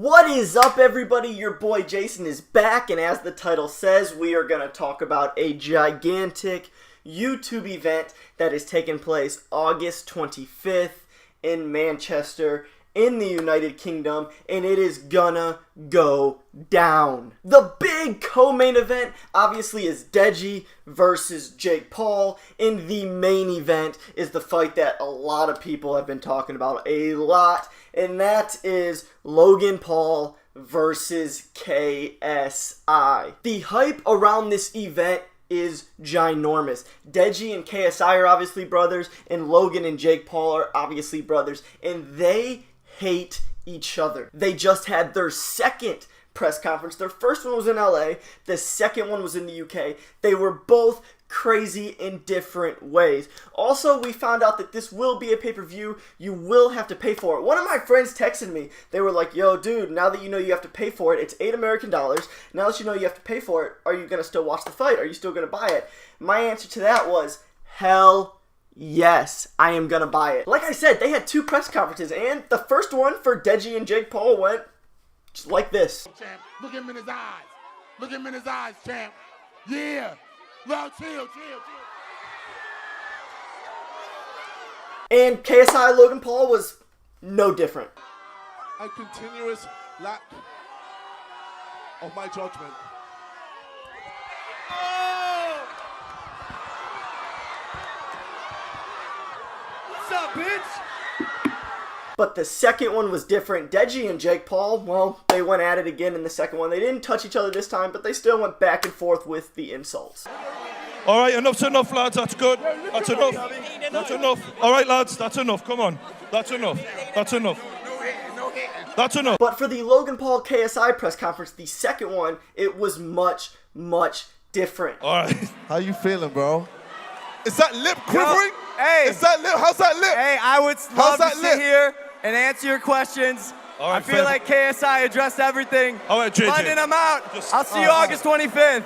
What is up, everybody? Your boy Jason is back, and as the title says, we are going to talk about a gigantic YouTube event that is taking place August 25th in Manchester, in the United Kingdom, and it is gonna go down. The big co-main event, obviously, is Deji versus Jake Paul, and the main event is the fight that a lot of people have been talking about a lot, and that is Logan Paul versus KSI. The hype around this event is ginormous. Deji and KSI are obviously brothers, and Logan and Jake Paul are obviously brothers, and they hate each other. They just had their second press conference. Their first one was in LA. The second one was in the UK. They were both crazy in different ways. Also, we found out that this will be a pay-per-view. You will have to pay for it. One of my friends texted me. They were like, yo, dude, now that you know you have to pay for it, it's $8 American. Now that you know you have to pay for it, are you going to still watch the fight? Are you still going to buy it? My answer to that was, hell yes, I am gonna buy it. Like I said, they had two press conferences, and the first one for Deji and Jake Paul went just like this. Champ, look him in his eyes. Look him in his eyes, champ. Yeah. Love, chill. And KSI Logan Paul was no different. A continuous lack of my judgment. What's up, bitch? But the second one was different. Deji and Jake Paul, well, they went at it again in the second one. They didn't touch each other this time, but they still went back and forth with the insults. All right, enough's enough, lads. That's good. That's enough. That's enough. All right, lads, that's enough. Come on. That's enough. That's enough. That's enough. But for the Logan Paul KSI press conference, the second one, it was much, much different. All right. How you feeling, bro? Is that lip quivering? Hey. Is that lip? How's that lip? Hey, I would love to sit here and answer your questions. All right, I feel like KSI addressed everything. All right, JJ. London, I'm out. I'll see you August 25th.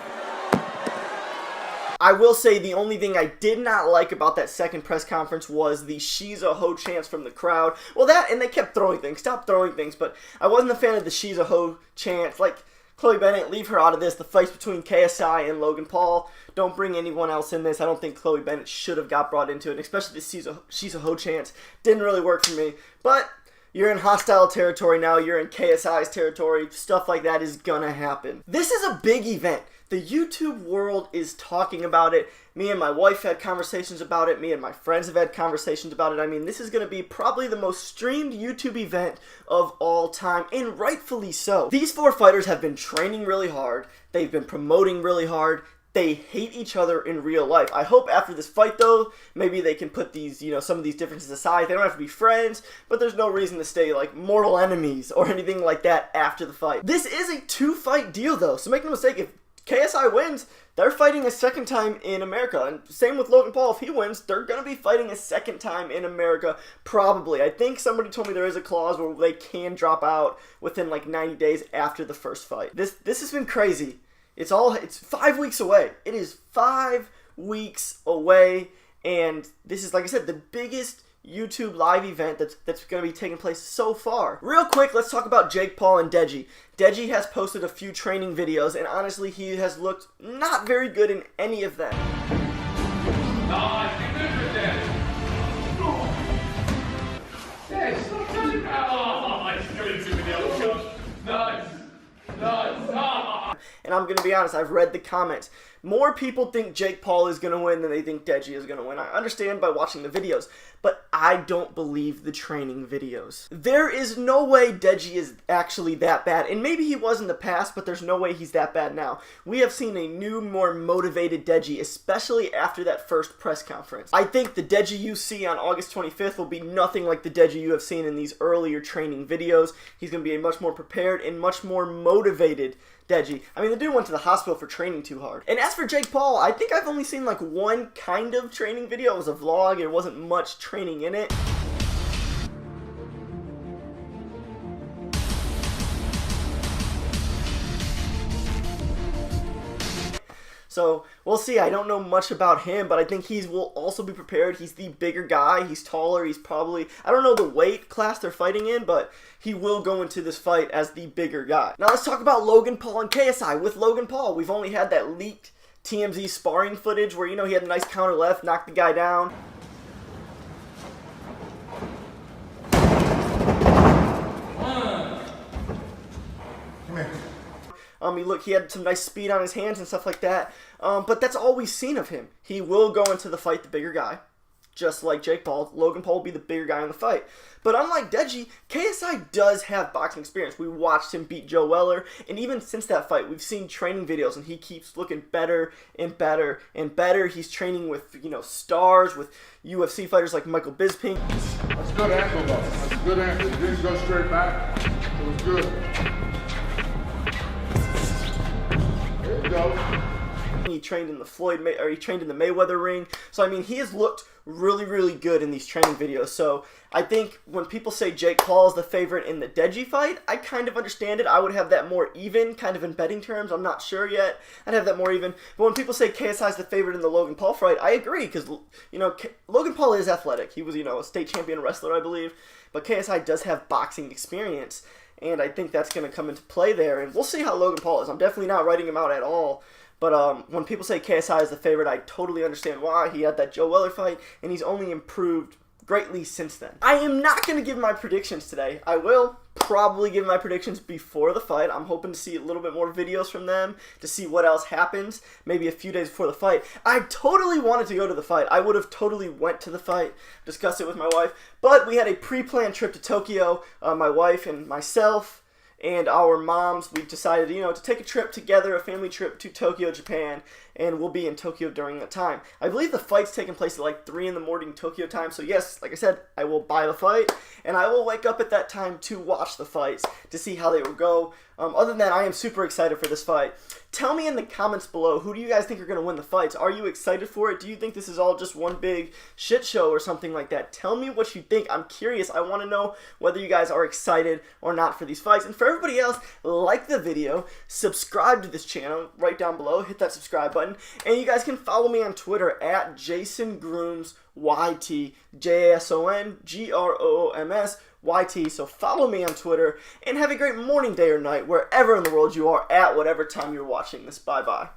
I will say the only thing I did not like about that second press conference was the She's a Hoe chants from the crowd. Well, that, and they kept throwing things. Stop throwing things, but I wasn't a fan of the She's a Hoe chants. Like, Chloe Bennett, leave her out of this. The fight's between KSI and Logan Paul. Don't bring anyone else in this. I don't think Chloe Bennett should have got brought into it, especially the She's a Hoe chants. Didn't really work for me, but you're in hostile territory now. You're in KSI's territory. Stuff like that is gonna happen. This is a big event. The YouTube world is talking about it. Me and my wife had conversations about it. Me and my friends have had conversations about it. I mean, this is going to be probably the most streamed YouTube event of all time, and rightfully so. These four fighters have been training really hard. They've been promoting really hard. They hate each other in real life. I hope after this fight, though, maybe they can put these, some of these differences aside. They don't have to be friends, but there's no reason to stay, like, mortal enemies or anything like that after the fight. This is a two-fight deal, though, so make no mistake, if KSI wins, they're fighting a second time in America. And same with Logan Paul. If he wins, they're going to be fighting a second time in America, probably. I think somebody told me there is a clause where they can drop out within like 90 days after the first fight. This has been crazy. It's 5 weeks away. It is 5 weeks away, and this is, like I said, the biggest YouTube live event that's going to be taking place so far. Real quick, let's talk about Jake Paul and Deji. Deji has posted a few training videos, and honestly, he has looked not very good in any of them. And I'm going to be honest, I've read the comments. More people think Jake Paul is going to win than they think Deji is going to win. I understand by watching the videos, but I don't believe the training videos. There is no way Deji is actually that bad, and maybe he was in the past, but there's no way he's that bad now. We have seen a new, more motivated Deji, especially after that first press conference. I think the Deji you see on August 25th will be nothing like the Deji you have seen in these earlier training videos. He's going to be a much more prepared and much more motivated Deji. I mean, the dude went to the hospital for training too hard. And as for Jake Paul, I think I've only seen like one kind of training video. It was a vlog. There wasn't much training in it. So we'll see. I don't know much about him, but I think he will also be prepared. He's the bigger guy. He's taller. He's probably, I don't know the weight class they're fighting in, but he will go into this fight as the bigger guy. Now let's talk about Logan Paul and KSI. With Logan Paul, we've only had that leaked TMZ sparring footage where, you know, he had a nice counter left, knocked the guy down. He had some nice speed on his hands and stuff like that. But that's all we've seen of him. He will go into the fight the bigger guy. Just like Jake Paul, Logan Paul will be the bigger guy in the fight. But unlike Deji, KSI does have boxing experience. We watched him beat Joe Weller, and even since that fight, we've seen training videos, and he keeps looking better and better and better. He's training with, you know, stars, with UFC fighters like Michael Bisping. That's a good angle, though. That's a good angle. You didn't go straight back. It was good. There you go. He trained in the he trained in the Mayweather ring. So I mean, he has looked really, really good in these training videos. So I think when people say Jake Paul is the favorite in the Deji fight, I kind of understand it. I would have that more even, kind of in betting terms. I'm not sure yet. I'd have that more even. But when people say KSI is the favorite in the Logan Paul fight, I agree, because, you know, Logan Paul is athletic. He was, you know, a state champion wrestler, I believe. But KSI does have boxing experience, and I think that's going to come into play there. And we'll see how Logan Paul is. I'm definitely not writing him out at all. But when people say KSI is the favorite, I totally understand why. He had that Joe Weller fight, and he's only improved greatly since then. I am not going to give my predictions today. I will probably give my predictions before the fight. I'm hoping to see a little bit more videos from them to see what else happens, maybe a few days before the fight. I totally wanted to go to the fight. I would have totally went to the fight, discussed it with my wife, but we had a pre-planned trip to Tokyo, my wife and myself, and our moms. We decided, you know, to take a trip together, a family trip to Tokyo, Japan, and we'll be in Tokyo during that time. I believe the fight's taking place at like 3 in the morning Tokyo time, so yes, like I said, I will buy the fight, and I will wake up at that time to watch the fights, to see how they will go. Other than that, I am super excited for this fight. Tell me in the comments below, who do you guys think are going to win the fights? Are you excited for it? Do you think this is all just one big shit show or something like that? Tell me what you think. I'm curious. I want to know whether you guys are excited or not for these fights. And for everybody else, like the video, subscribe to this channel right down below, hit that subscribe button, and you guys can follow me on Twitter at JasonGroomsYT, JasonGroomsYT. So follow me on Twitter, and have a great morning, day, or night, wherever in the world you are at whatever time you're watching this. Bye-bye.